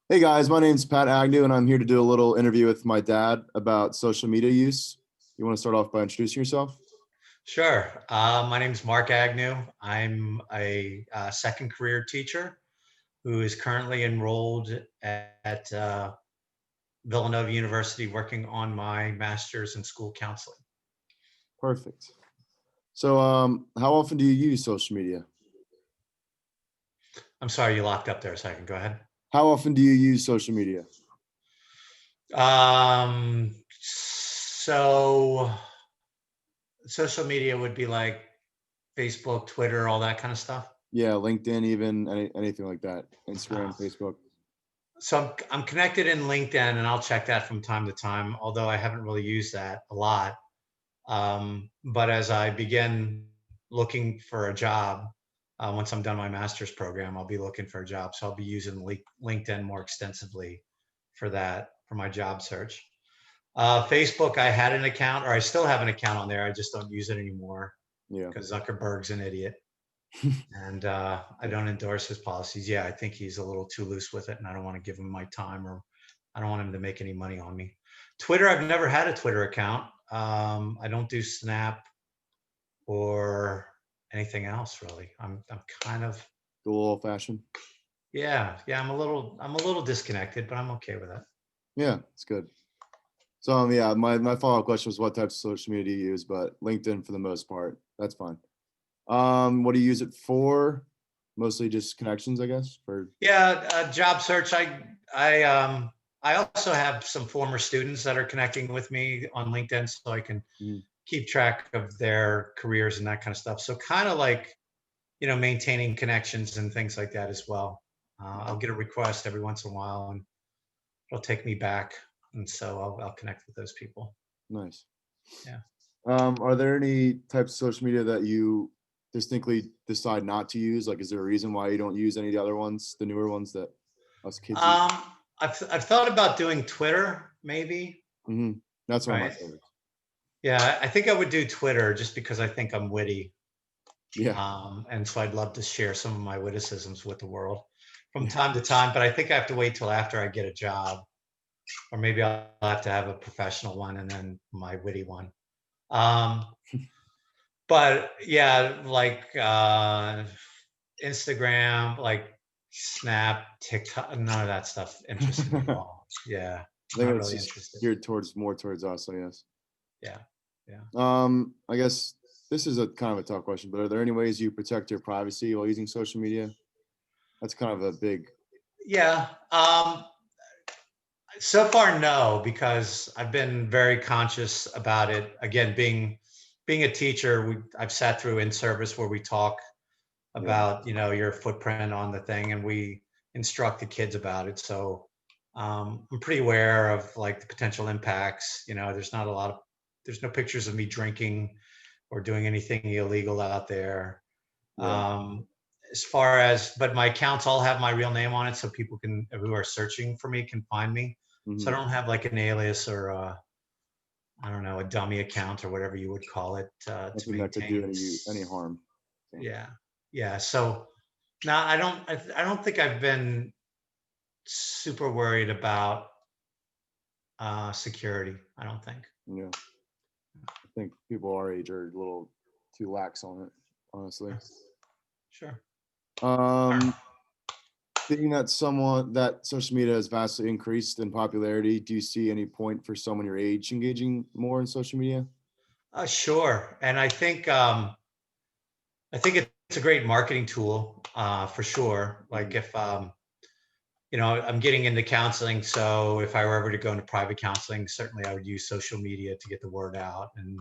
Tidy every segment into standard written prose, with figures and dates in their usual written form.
Hey guys, my name's Pat Agnew, and I'm here to do a little interview with my dad about social media use. You want to start off by introducing yourself? Sure. My name is Mark Agnew. I'm a second career teacher who is currently enrolled at Villanova University working on my master's in school counseling. Perfect. So, how often do you use social media? I'm sorry, you locked up there a second. Go ahead. How often do you use social media? So social media would be like Facebook, Twitter, all that kind of stuff. Yeah, LinkedIn, even anything like that. Uh, Instagram, Facebook. so I'm connected in LinkedIn and I'll check that from time to time, although I haven't really used that a lot. But as I begin looking for a job, once I'm done my master's program, I'll be looking for a job. So I'll be using LinkedIn more extensively for that, for my job search. Facebook, I had an account, or I still have an account on there. I just don't use it anymore Yeah. because Zuckerberg's an idiot and I Yeah. don't endorse his policies. Yeah, I think he's a little too loose with it, and I don't want to give him my time, or I don't want him to make any money on me. Twitter, I've never had a Twitter account. I don't do Snap or anything else really. I'm kind of The old fashioned. yeah. I'm a little disconnected, but I'm okay with it. Yeah, it's good. So, yeah, my follow-up question was what types of social media do you use, but LinkedIn for the most part. That's fine. What do you use it for? Mostly just connections, I guess. For Yeah, job search. I also have some former students that are connecting with me on LinkedIn, so I can Mhm. keep track of their careers and that kind of stuff. So kind of like, maintaining connections and things like that as well. I'll get a request every once in a while and it'll take me back. And so I'll connect with those people. Nice. Yeah. Are there any types of social media that you distinctly decide not to use? Like, is there a reason why you don't use any of the other ones, the newer ones that us kids use? Um, I've thought about doing Twitter, maybe, That's one of my right? favorites. Yeah, I think I would do Twitter just because I think I'm witty. Yeah, And so I'd love to share some of my witticisms with the world from yeah, time to time, but I think I have to wait till after I get a job, or maybe I'll have to have a professional one and then my witty one. Um, but yeah, like Instagram, like Snap, TikTok, none of that stuff interested me at I all. Yeah, think not that's really just interested. geared towards more towards us, I guess. Yeah, yeah. I guess this is a kind of a tough question, but are there any ways you protect your privacy while using social media? That's kind of a big, Yeah. So far, no, because I've been very conscious about it. Again, being a teacher, I've sat through in service where we talk yeah, about your footprint on the thing, and we instruct the kids about it. So I'm pretty aware of like the potential impacts. There's no pictures of me drinking or doing anything illegal out there. yeah. Um, as far as, but my accounts all have my real name on it, so people who are searching for me can find me. So Hmm. I don't have like an alias or I don't know, a dummy account or whatever you would call it to Nothing that could do maintain. any harm. So, Yeah, yeah. So now I don't think I've been super worried about security. I don't think. yeah, I think people our age are a little too lax on it, honestly. Sure. Sure. Um, Being that someone that social media has vastly increased in popularity, do you see any point for someone your age engaging more in social media? Sure. And I think it's a great marketing tool for sure. Like Mhm. if I'm getting into counseling, so if I were ever to go into private counseling, certainly I would use social media to get the word out and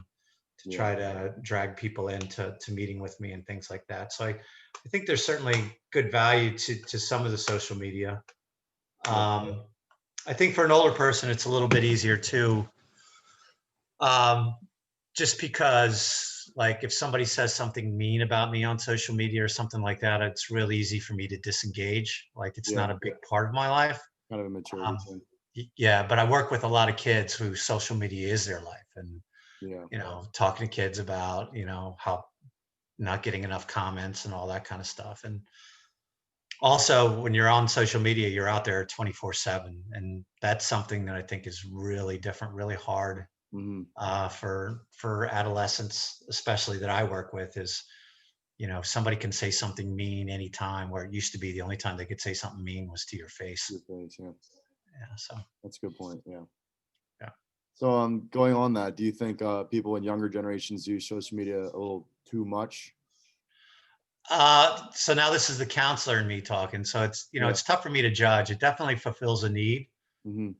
to Yeah, try to drag people into meeting with me and things like that. So I think there's certainly good value to some of the social media. yeah, Um, I think for an older person, it's a little bit easier too, um, just because like if somebody says something mean about me on social media or something like that, it's real easy for me to disengage. Like it's yeah. not a big part of my life. Kind of a maturity Um, thing. yeah, but I work with a lot of kids who social media is their life, and Yeah, talking to kids about how not getting enough comments and all that kind of stuff. And Also, when you're on social media, you're out there 24/7, and that's something that I think is really different, really hard Hmm. for adolescents, especially that I work with. Is somebody can say something mean anytime, where it used to be the only time they could say something mean was to your Your face. face, yeah. Yeah, so That's a good point. Yeah. yeah. So, going on that, do you think people in younger generations use social media a little too much? So now this is the counselor in me talking. So it's Yeah. it's tough for me to judge. It definitely fulfills a need, Hmm.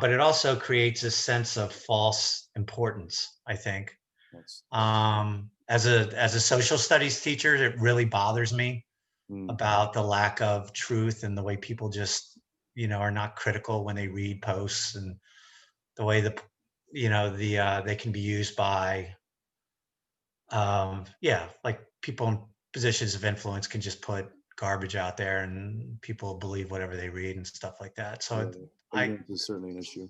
but it also creates a sense of false importance, I think. That's As a social studies teacher, it really bothers me mm, about the lack of truth and the way people just are not critical when they read posts, and the way they can be used by yeah, like people in positions of influence can just put garbage out there and people believe whatever they read and stuff like that. So yeah. I Ignorance is certainly an issue.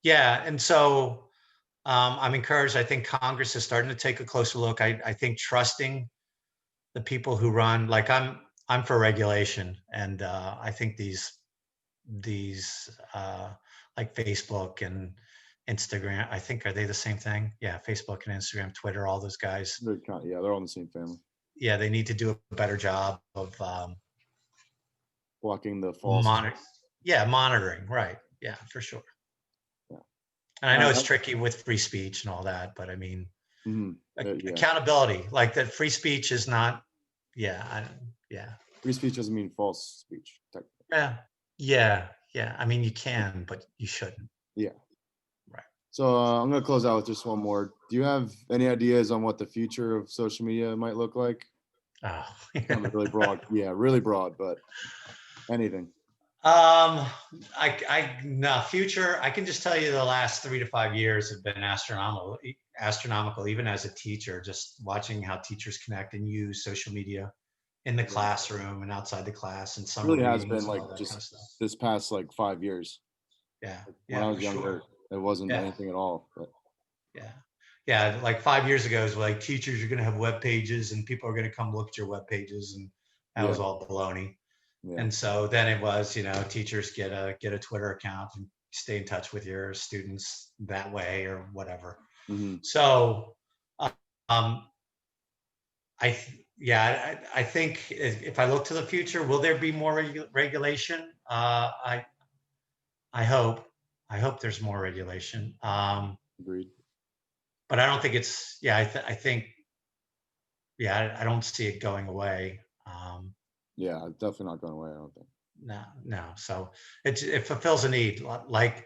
yeah, and so I'm encouraged. I think Congress is starting to take a closer look. I think trusting the people who run, like I'm for regulation, and I think these like Facebook and Instagram, I think, are they the same thing? Yeah, Facebook and Instagram, Twitter, all those guys. Yeah, they're all in the same family. Yeah, they need to do a better job of Blocking the false. monitor. Yeah, monitoring. Right. Yeah, for sure. Yeah. And I know it's Uh, tricky with free speech and all that, but I mean, mhm. Yeah. accountability, like that free speech is not. Yeah, yeah, Free speech doesn't mean false speech. yeah, yeah, yeah. I mean, you can, but you shouldn't. Yeah. Right. So I'm going to close out with just one more. Do you have any ideas on what the future of social media might look like? Oh. Kind of really broad. Yeah, really broad, but anything. No future. I can just tell you the last 3 to 5 years have been astronomical. Even as a teacher, just watching how teachers connect and use social media in the Yeah. classroom and outside the class and summer Really has readings been and like all that kind just of stuff. this past like 5 years. Yeah, When yeah, I for was sure. younger, it wasn't Yeah, anything at all. But yeah, yeah. Like 5 years ago, it was like teachers are going to have web pages and people are going to come look at your web pages, and that yeah, was all baloney. yeah. And so then it was, teachers get a Twitter account and stay in touch with your students that way or whatever. Hmm. So, um, yeah, I think if I look to the future, will there be more regulation? I hope, I hope there's more regulation. Agreed. But I don't think it's, yeah, I think, yeah, I don't see it going away. Yeah, it's definitely not going away. I don't think. No, no. So it fulfills a need. Like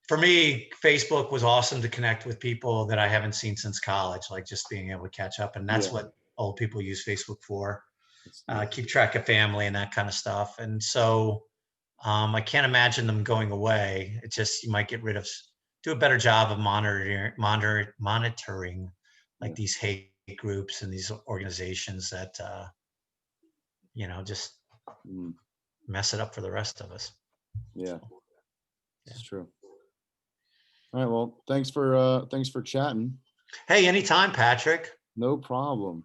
for me, Facebook was awesome to connect with people that I haven't seen since college, like just being able to catch up. And that's Yeah, what old people use Facebook for, it's nice. keep track of family and that kind of stuff. And so I can't imagine them going away. It's just you might get rid of, do a better job of monitoring Yeah. like these hate groups and these organizations that, just Mhm. mess it up for the rest of us. Yeah, Yeah. it's true. All right. Well, thanks for chatting. Hey, anytime, Patrick. No problem.